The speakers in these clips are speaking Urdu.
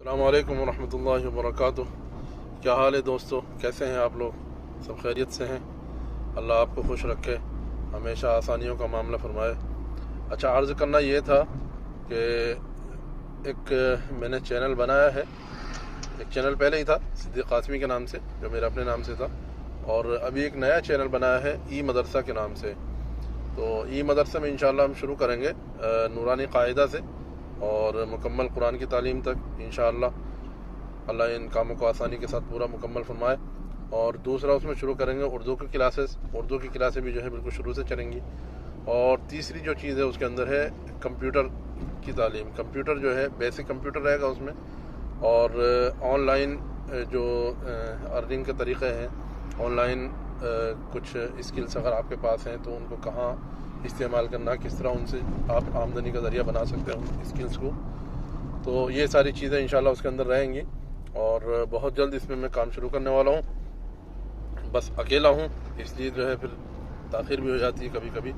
السلام علیکم ورحمۃ اللہ وبرکاتہ۔ کیا حال ہے دوستو، کیسے ہیں آپ لوگ؟ سب خیریت سے ہیں؟ اللہ آپ کو خوش رکھے، ہمیشہ آسانیوں کا معاملہ فرمائے۔ اچھا، عرض کرنا یہ تھا کہ ایک میں نے چینل بنایا ہے۔ ایک چینل پہلے ہی تھا صدیق قاسمی کے نام سے، جو میرے اپنے نام سے تھا، اور ابھی ایک نیا چینل بنایا ہے ای مدرسہ کے نام سے۔ تو ای مدرسہ میں انشاءاللہ ہم شروع کریں گے نورانی قاعدہ سے اور مکمل قرآن کی تعلیم تک انشاءاللہ۔ اللہ ان کاموں کو آسانی کے ساتھ پورا مکمل فرمائے۔ اور دوسرا اس میں شروع کریں گے اردو کی کلاسز۔ اردو کی کلاسیں بھی جو ہے بالکل شروع سے چلیں گی۔ اور تیسری جو چیز ہے اس کے اندر ہے کمپیوٹر کی تعلیم۔ کمپیوٹر جو ہے بیسک کمپیوٹر رہے گا اس میں، اور آن لائن جو ارننگ کے طریقے ہیں، آن لائن کچھ اسکلس اگر آپ کے پاس ہیں تو ان کو کہاں استعمال کرنا، کس طرح ان سے آپ آمدنی کا ذریعہ بنا سکتے ہیں اسکلس کو، تو یہ ساری چیزیں انشاءاللہ اس کے اندر رہیں گی۔ اور بہت جلد اس میں میں کام شروع کرنے والا ہوں۔ بس اکیلا ہوں، اس لیے جو ہے پھر تاخیر بھی ہو جاتی ہے کبھی کبھی۔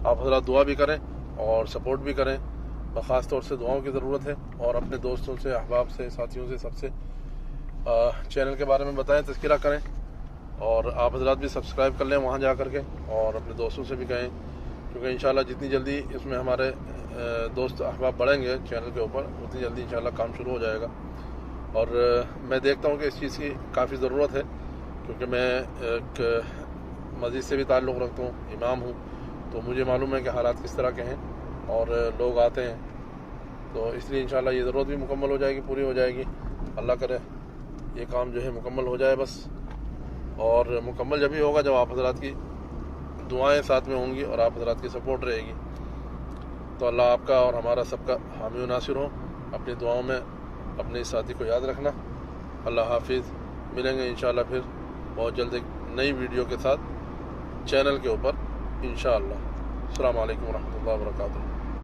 آپ حضرات دعا بھی کریں اور سپورٹ بھی کریں، خاص طور سے دعاؤں کی ضرورت ہے۔ اور اپنے دوستوں سے، احباب سے، ساتھیوں سے، سب سے چینل کے بارے میں بتائیں، تذکرہ کریں، اور آپ حضرات بھی سبسکرائب کر لیں وہاں جا کر کے، اور اپنے دوستوں سے بھی کہیں، کیونکہ انشاءاللہ جتنی جلدی اس میں ہمارے دوست احباب بڑھیں گے چینل کے اوپر، اتنی جلدی انشاءاللہ کام شروع ہو جائے گا۔ اور میں دیکھتا ہوں کہ اس چیز کی کافی ضرورت ہے، کیونکہ میں ایک مسجد سے بھی تعلق رکھتا ہوں، امام ہوں، تو مجھے معلوم ہے کہ حالات کس طرح کے ہیں اور لوگ آتے ہیں، تو اس لیے انشاءاللہ یہ ضرورت بھی مکمل ہو جائے گی، پوری ہو جائے گی۔ اللہ کرے یہ کام جو ہے مکمل ہو جائے بس۔ اور مکمل جب ہی ہوگا جب آپ حضرات کی دعائیں ساتھ میں ہوں گی اور آپ حضرات کی سپورٹ رہے گی۔ تو اللہ آپ کا اور ہمارا سب کا حامی و ناصر ہو۔ اپنی دعاؤں میں اپنے اس ساتھی کو یاد رکھنا۔ اللہ حافظ۔ ملیں گے انشاءاللہ پھر بہت جلد ایک نئی ویڈیو کے ساتھ چینل کے اوپر انشاءاللہ۔ السلام علیکم ورحمۃ اللہ وبرکاتہ۔